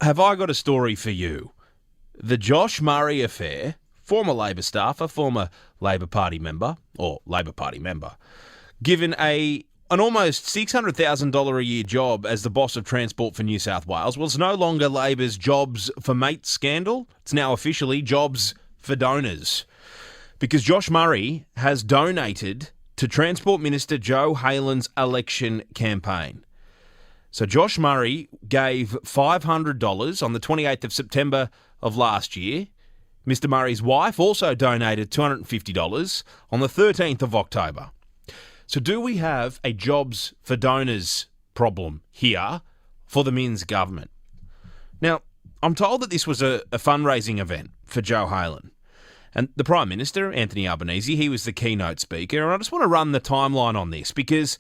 have I got a story for you. The Josh Murray affair, former Labor staffer, former Labor Party member, given an almost $600,000 a year job as the boss of Transport for New South Wales, well, it's no longer Labor's Jobs for Mates scandal. It's now officially Jobs for Donors. Because Josh Murray has donated to Transport Minister Jo Haylen's election campaign. So Josh Murray gave $500 on the 28th of September of last year. Mr. Murray's wife also donated $250 on the 13th of October. So do we have a Jobs for Donors problem here for the Minns government? Now, I'm told that this was a fundraising event for Jo Haylen. And the Prime Minister, Anthony Albanese, he was the keynote speaker. And I just want to run the timeline on this because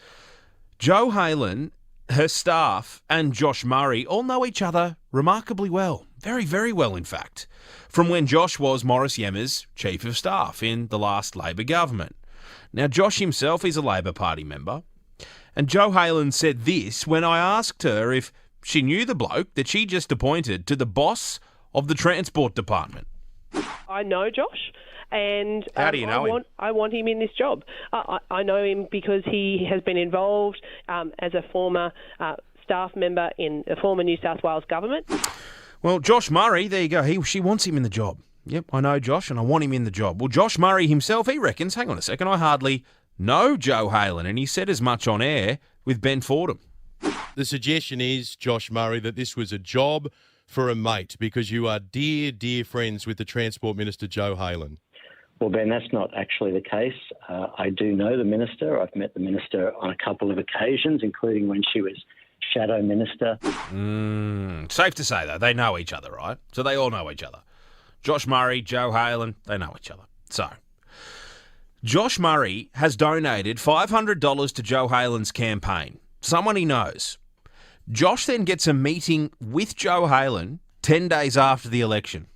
Jo Haylen, her staff and Josh Murray all know each other remarkably well. Very, very well, in fact. From when Josh was Morris Yemmer's Chief of Staff in the last Labor government. Now, Josh himself is a Labor Party member. And Jo Haylen said this when I asked her if she knew the bloke that she just appointed to the boss of the Transport Department. I know Josh, and how do you know him? I want him in this job. I know him because he has been involved as a former staff member in a former New South Wales government. Well, Josh Murray, there you go. She wants him in the job. Yep, I know Josh, and I want him in the job. Well, Josh Murray himself, he reckons, hang on a second, I hardly know Jo Haylen, and he said as much on air with Ben Fordham. The suggestion is, Josh Murray, that this was a job for a mate because you are dear, dear friends with the Transport Minister Jo Haylen. Well, Ben, that's not actually the case. I do know the Minister. I've met the Minister on a couple of occasions, including when she was Shadow Minister. Safe to say, though, they know each other, right? So they all know each other. Josh Murray, Jo Haylen, they know each other. So, Josh Murray has donated $500 to Jo Haylen's campaign, someone he knows. Josh then gets a meeting with Jo Haylen 10 days after the election.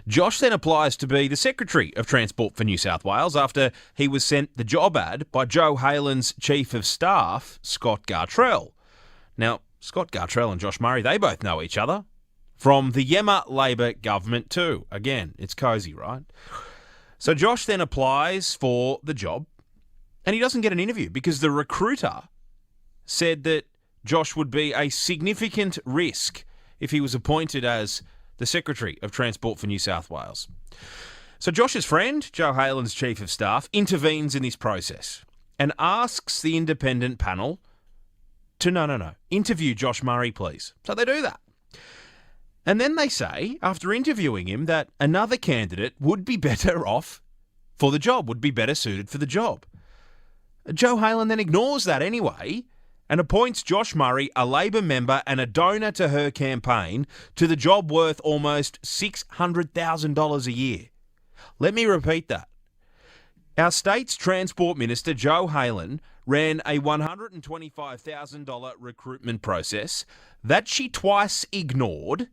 Josh then applies to be the Secretary of Transport for New South Wales after he was sent the job ad by Jo Haylen's Chief of Staff, Scott Gartrell. Now, Scott Gartrell and Josh Murray, they both know each other from the Yemmer Labor government too. Again, it's cosy, right? So Josh then applies for the job and he doesn't get an interview because the recruiter said that Josh would be a significant risk if he was appointed as the Secretary of Transport for New South Wales. So Josh's friend, Jo Haylen's Chief of Staff, intervenes in this process and asks the independent panel to interview Josh Murray, please. So they do that. And then they say, after interviewing him, that another candidate would be better off for the job, would be better suited for the job. Jo Haylen then ignores that anyway and appoints Josh Murray, a Labor member and a donor to her campaign, to the job worth almost $600,000 a year. Let me repeat that. Our state's Transport Minister, Jo Haylen, ran a $125,000 recruitment process that she twice ignored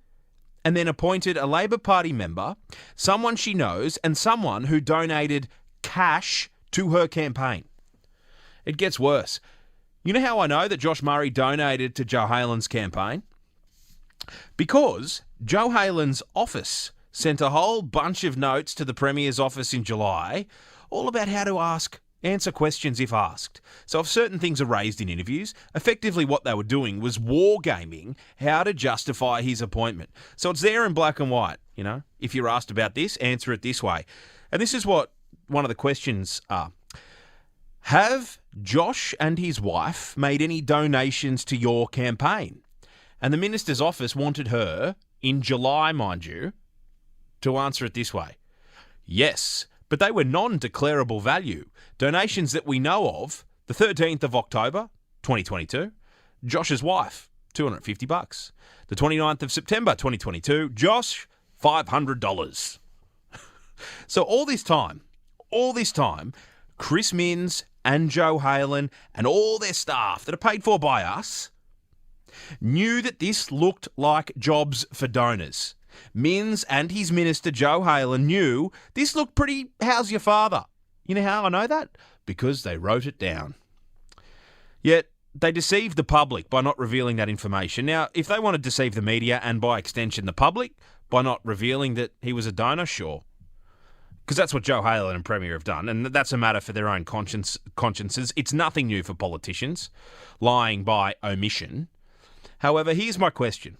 and then appointed a Labor Party member, someone she knows, and someone who donated cash to her campaign. It gets worse. You know how I know that Josh Murray donated to Jo Haylen's campaign? Because Jo Haylen's office sent a whole bunch of notes to the Premier's office in July, all about how to answer questions if asked. So if certain things are raised in interviews, effectively what they were doing was wargaming how to justify his appointment. So it's there in black and white, you know. If you're asked about this, answer it this way. And this is what one of the questions are. Have Josh and his wife made any donations to your campaign? And the Minister's office wanted her, in July, mind you, to answer it this way. Yes, but they were non-declarable value. Donations that we know of, the 13th of October, 2022, Josh's wife, $250. The 29th of September, 2022, Josh, $500. So all this time, Chris Minns and Jo Haylen and all their staff that are paid for by us knew that this looked like Jobs for Donors. Minns and his minister, Jo Haylen, knew this looked pretty how's your father. You know how I know that? Because they wrote it down. Yet, they deceived the public by not revealing that information. Now, if they want to deceive the media and by extension the public by not revealing that he was a donor, sure. Because that's what Jo Haylen and Premier have done, and that's a matter for their own consciences. It's nothing new for politicians, lying by omission. However, here's my question.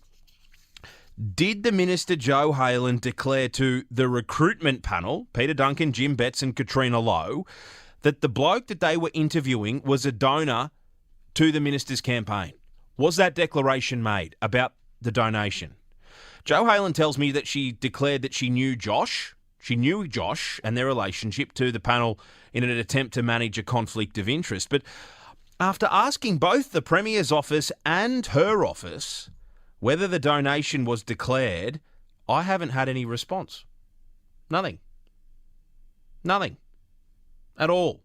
Did the Minister Jo Haylen declare to the recruitment panel, Peter Duncan, Jim Betts and Katrina Lowe, that the bloke that they were interviewing was a donor to the Minister's campaign? Was that declaration made about the donation? Jo Haylen tells me that she declared that she knew Josh. She knew Josh and their relationship to the panel in an attempt to manage a conflict of interest. But after asking both the Premier's office and her office whether the donation was declared, I haven't had any response. Nothing. Nothing. At all.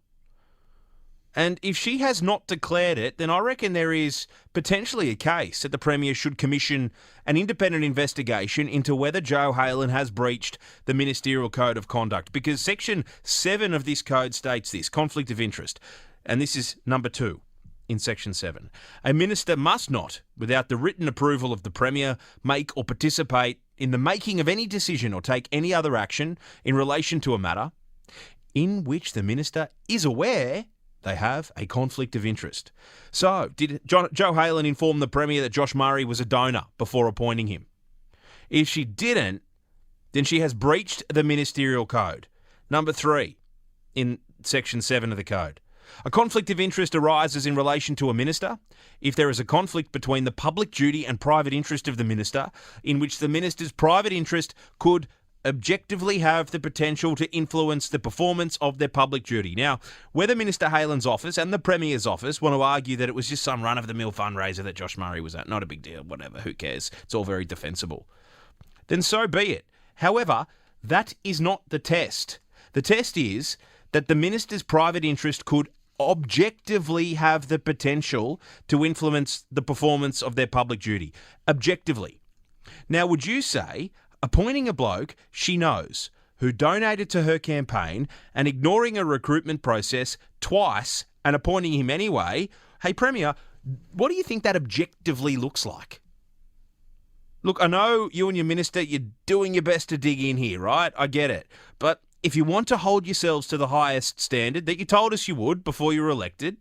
And if she has not declared it, then I reckon there is potentially a case that the Premier should commission an independent investigation into whether Jo Haylen has breached the Ministerial Code of Conduct. Because Section 7 of this code states this, conflict of interest. And this is number 2 in Section 7. A minister must not, without the written approval of the Premier, make or participate in the making of any decision or take any other action in relation to a matter in which the minister is aware they have a conflict of interest. So, did Jo Haylen inform the Premier that Josh Murray was a donor before appointing him? If she didn't, then she has breached the Ministerial Code. Number 3 in Section 7 of the Code. A conflict of interest arises in relation to a minister if there is a conflict between the public duty and private interest of the minister in which the minister's private interest could objectively have the potential to influence the performance of their public duty. Now, whether Minister Haylen's office and the Premier's office want to argue that it was just some run-of-the-mill fundraiser that Josh Murray was at, not a big deal, whatever, who cares? It's all very defensible. Then so be it. However, that is not the test. The test is that the minister's private interest could objectively have the potential to influence the performance of their public duty. Objectively. Now, would you say appointing a bloke she knows who donated to her campaign and ignoring a recruitment process twice and appointing him anyway, hey, Premier, what do you think that objectively looks like? Look, I know you and your minister, you're doing your best to dig in here, right? I get it. But if you want to hold yourselves to the highest standard that you told us you would before you were elected,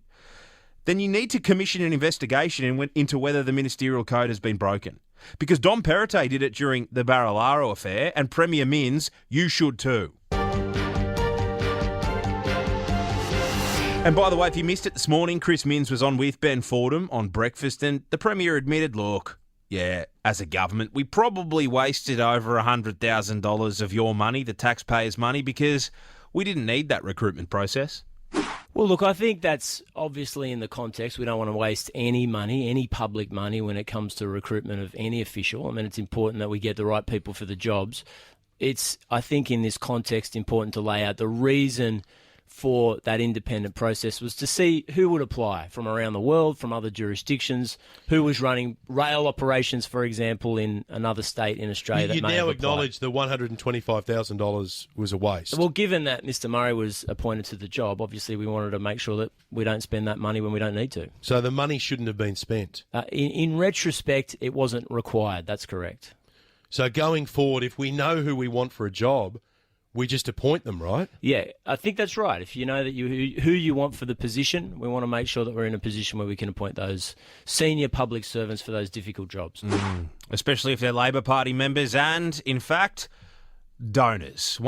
then you need to commission an investigation into whether the ministerial code has been broken. Because Dom Perrottet did it during the Barilaro affair, and Premier Minns, you should too. And by the way, if you missed it this morning, Chris Minns was on with Ben Fordham on breakfast, and the Premier admitted, look, yeah, as a government, we probably wasted over $100,000 of your money, the taxpayers' money, because we didn't need that recruitment process. Well, look, I think that's obviously in the context. We don't want to waste any money, any public money when it comes to recruitment of any official. I mean, it's important that we get the right people for the jobs. It's, I think, in this context, important to lay out the reason for that independent process was to see who would apply from around the world, from other jurisdictions, who was running rail operations, for example, in another state in Australia. You now acknowledge the $125,000 was a waste. Well, given that Mr Murray was appointed to the job, obviously we wanted to make sure that we don't spend that money when we don't need to. So the money shouldn't have been spent? In retrospect, it wasn't required. That's correct. So going forward, if we know who we want for a job, we just appoint them, right? Yeah, I think that's right. If you know that who you want for the position, we want to make sure that we're in a position where we can appoint those senior public servants for those difficult jobs. Especially if they're Labor Party members and, in fact, donors.